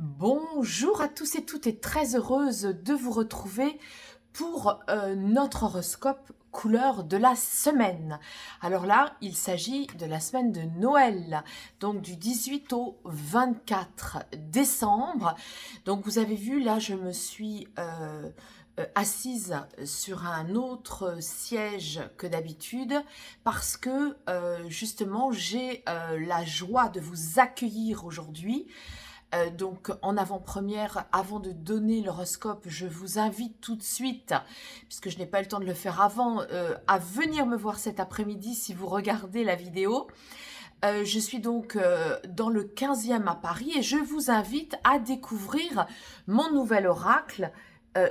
Bonjour à tous et toutes et très heureuse de vous retrouver pour notre horoscope couleur de la semaine. Alors là, il s'agit de la semaine de Noël, donc du 18 au 24 décembre. Donc vous avez vu, là je me suis assise sur un autre siège que d'habitude parce que justement j'ai la joie de vous accueillir aujourd'hui. Donc en avant-première, avant de donner l'horoscope, je vous invite tout de suite, puisque je n'ai pas eu le temps de le faire avant, à venir me voir cet après-midi si vous regardez la vidéo. Je suis donc dans le 15e à Paris et je vous invite à découvrir mon nouvel oracle,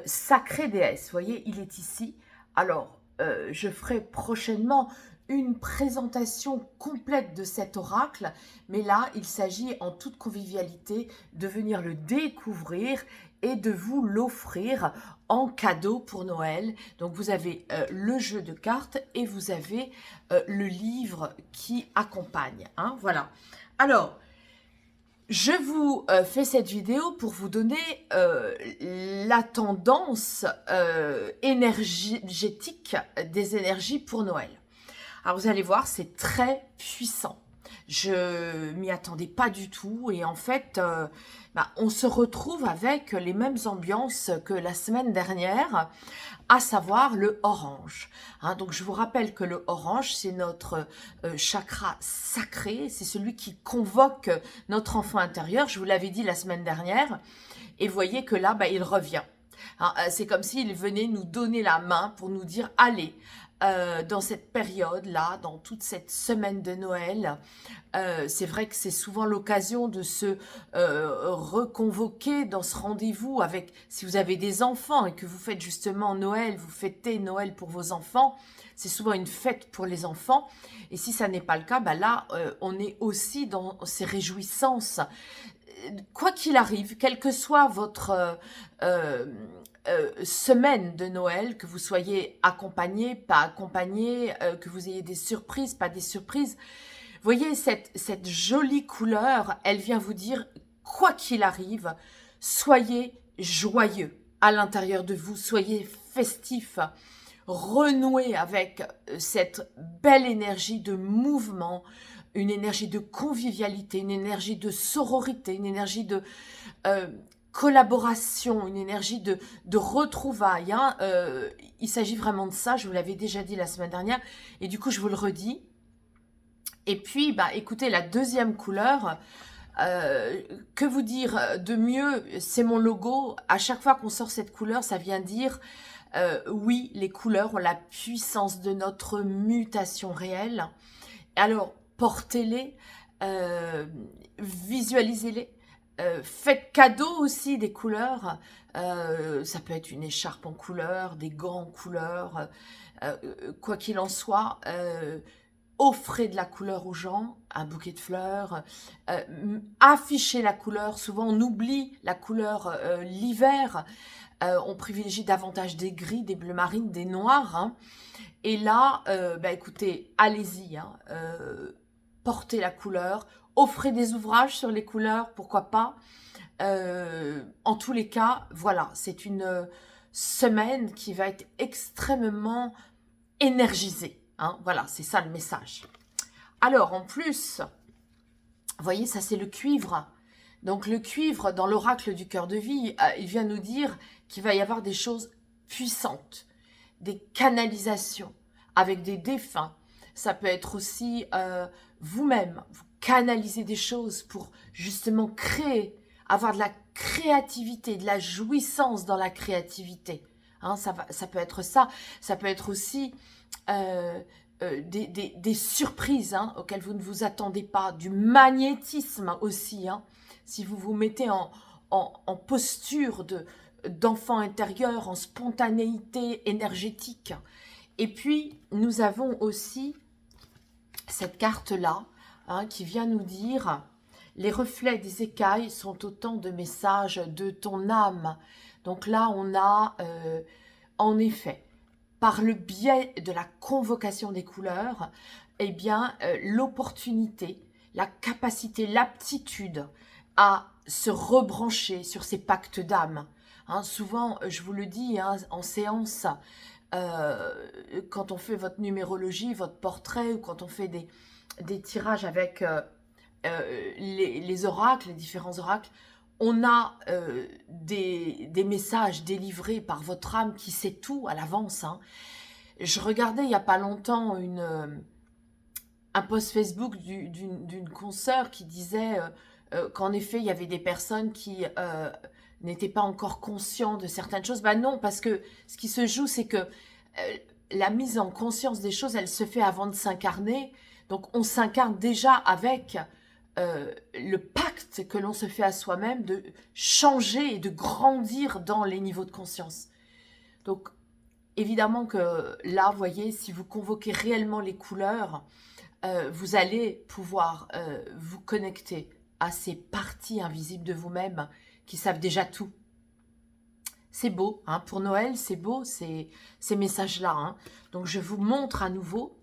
Sacrée Déesse. Vous voyez, il est ici. Alors, je ferai prochainement une présentation complète de cet oracle, mais là, il s'agit en toute convivialité de venir le découvrir et de vous l'offrir en cadeau pour Noël. Donc vous avez le jeu de cartes et vous avez le livre qui accompagne. Hein, voilà. Alors, je vous fais cette vidéo pour vous donner la tendance énergétique des énergies pour Noël. Alors vous allez voir, c'est très puissant. Je m'y attendais pas du tout et en fait, on se retrouve avec les mêmes ambiances que la semaine dernière, à savoir le orange. Hein, donc je vous rappelle que le orange, c'est notre chakra sacré, c'est celui qui convoque notre enfant intérieur. Je vous l'avais dit la semaine dernière et vous voyez que là, il revient. Hein, c'est comme s'il venait nous donner la main pour nous dire allez. Dans cette période-là, dans toute cette semaine de Noël, c'est vrai que c'est souvent l'occasion de se reconvoquer dans ce rendez-vous avec, si vous avez des enfants et que vous faites justement Noël, vous fêtez Noël pour vos enfants, c'est souvent une fête pour les enfants. Et si ça n'est pas le cas, là, on est aussi dans ces réjouissances. Quoi qu'il arrive, quelle que soit votre semaine de Noël, que vous soyez accompagné, pas accompagné, que vous ayez des surprises, pas des surprises, voyez cette jolie couleur, elle vient vous dire, quoi qu'il arrive, soyez joyeux à l'intérieur de vous, soyez festifs, renouez avec cette belle énergie de mouvement, une énergie de convivialité, une énergie de sororité, une énergie de collaboration, une énergie de retrouvailles. Hein. Il s'agit vraiment de ça, je vous l'avais déjà dit la semaine dernière, et du coup je vous le redis. Et puis, écoutez, la deuxième couleur, que vous dire de mieux, c'est mon logo. À chaque fois qu'on sort cette couleur, ça vient dire, oui, les couleurs ont la puissance de notre mutation réelle. Alors, portez-les, visualisez-les, faites cadeau aussi des couleurs. Ça peut être une écharpe en couleur, des gants en couleur, quoi qu'il en soit. Offrez de la couleur aux gens, un bouquet de fleurs, affichez la couleur. Souvent, on oublie la couleur l'hiver. On privilégie davantage des gris, des bleus marines, des noirs. Hein. Et là, écoutez, allez-y. Hein, portez la couleur. Offrez des ouvrages sur les couleurs, pourquoi pas. En tous les cas, voilà, c'est une semaine qui va être extrêmement énergisée. Hein, voilà, c'est ça le message. Alors, en plus, vous voyez, ça c'est le cuivre. Donc le cuivre, dans l'oracle du cœur de vie, il vient nous dire qu'il va y avoir des choses puissantes, des canalisations avec des défunts. Ça peut être aussi vous-même, vous canalisez des choses pour justement créer, avoir de la créativité, de la jouissance dans la créativité. Hein, ça peut être ça. Ça peut être aussi des surprises auxquelles vous ne vous attendez pas, du magnétisme aussi. Hein, si vous vous mettez en posture d'enfant intérieur, en spontanéité énergétique. Et puis, nous avons aussi cette carte-là qui vient nous dire « Les reflets des écailles sont autant de messages de ton âme. » Donc là, on a en effet, par le biais de la convocation des couleurs, l'opportunité, la capacité, l'aptitude à se rebrancher sur ses pactes d'âme. Hein, souvent, je vous le dis hein, en séance, quand on fait votre numérologie, votre portrait, ou quand on fait des tirages avec les oracles, les différents oracles, on a des messages délivrés par votre âme qui sait tout à l'avance. Hein. Je regardais il n'y a pas longtemps un post Facebook d'une consoeur qui disait qu'en effet, il y avait des personnes qui n'étaient pas encore conscients de certaines choses. Ben non, parce que ce qui se joue, c'est que la mise en conscience des choses, elle se fait avant de s'incarner. Donc, on s'incarne déjà avec le pacte que l'on se fait à soi-même de changer et de grandir dans les niveaux de conscience. Donc, évidemment que là, vous voyez, si vous convoquez réellement les couleurs, vous allez pouvoir vous connecter à ces parties invisibles de vous-même qui savent déjà tout. C'est beau, hein, pour Noël, c'est beau ces messages-là. Hein. Donc, je vous montre à nouveau,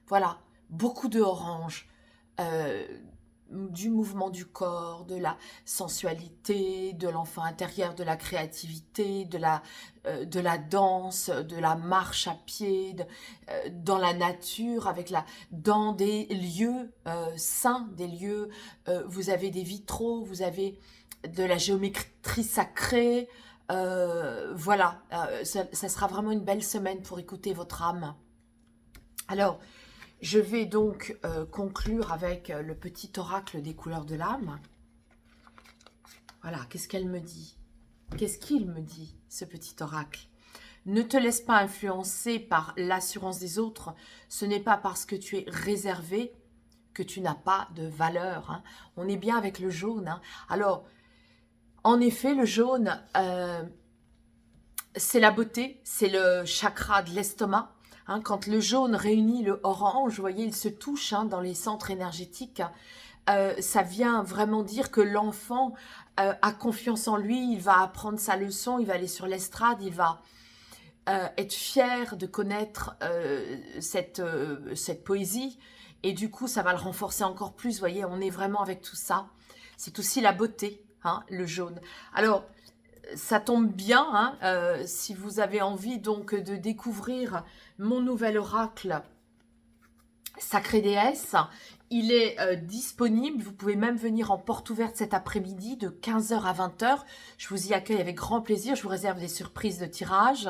voilà, beaucoup de orange, du mouvement du corps, de la sensualité, de l'enfant intérieur, de la créativité, de la danse, de la marche à pied, dans la nature, dans des lieux saints, des lieux, vous avez des vitraux, vous avez de la géométrie sacrée, voilà, ça sera vraiment une belle semaine pour écouter votre âme. Alors, je vais donc conclure avec le petit oracle des couleurs de l'âme. Voilà, qu'est-ce qu'elle me dit? Qu'est-ce qu'il me dit, ce petit oracle? Ne te laisse pas influencer par l'assurance des autres. Ce n'est pas parce que tu es réservé que tu n'as pas de valeur. Hein. On est bien avec le jaune. Hein. Alors, en effet, le jaune, c'est la beauté, c'est le chakra de l'estomac. Hein, quand le jaune réunit le orange, vous voyez, il se touche hein, dans les centres énergétiques. Ça vient vraiment dire que l'enfant a confiance en lui, il va apprendre sa leçon, il va aller sur l'estrade, il va être fier de connaître cette poésie. Et du coup, ça va le renforcer encore plus. Vous voyez, on est vraiment avec tout ça. C'est aussi la beauté, hein, le jaune. Alors, ça tombe bien, hein, si vous avez envie donc de découvrir mon nouvel oracle Sacrée Déesse, il est disponible. Vous pouvez même venir en porte ouverte cet après-midi de 15h à 20h. Je vous y accueille avec grand plaisir. Je vous réserve des surprises de tirage.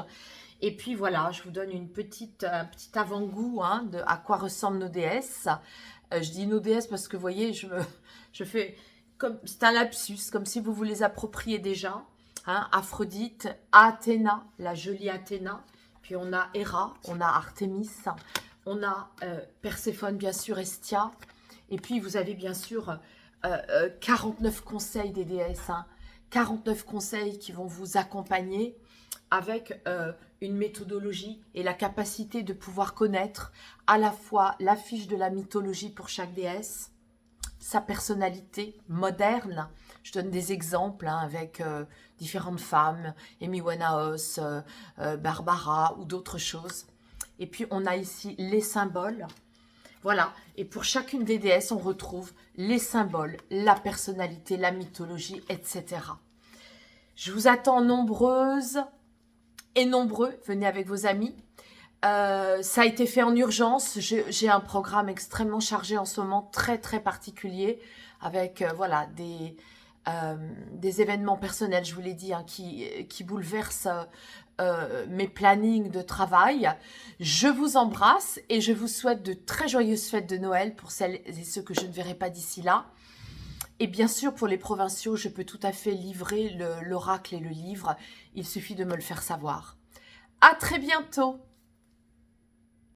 Et puis voilà, je vous donne un petit avant-goût hein, de à quoi ressemblent nos déesses. Je dis nos déesses parce que vous voyez, je fais comme c'est un lapsus, comme si vous vous les appropriez déjà. Hein, Aphrodite, Athéna, la jolie Athéna. Puis on a Héra, on a Artémis, on a Perséphone, bien sûr, Hestia. Et puis vous avez bien sûr 49 conseils des déesses. Hein, 49 conseils qui vont vous accompagner avec une méthodologie et la capacité de pouvoir connaître à la fois la fiche de la mythologie pour chaque déesse, sa personnalité moderne. Je donne des exemples hein, avec différentes femmes, Amy Winehouse, Barbara ou d'autres choses. Et puis on a ici les symboles. Voilà, et pour chacune des déesses, on retrouve les symboles, la personnalité, la mythologie, etc. Je vous attends nombreuses et nombreux, venez avec vos amis. Ça a été fait en urgence. J'ai un programme extrêmement chargé en ce moment, très très particulier, avec voilà des événements personnels, je vous l'ai dit, hein, qui bouleversent mes plannings de travail. Je vous embrasse et je vous souhaite de très joyeuses fêtes de Noël pour celles et ceux que je ne verrai pas d'ici là. Et bien sûr, pour les provinciaux, je peux tout à fait livrer l'oracle et le livre. Il suffit de me le faire savoir. À très bientôt!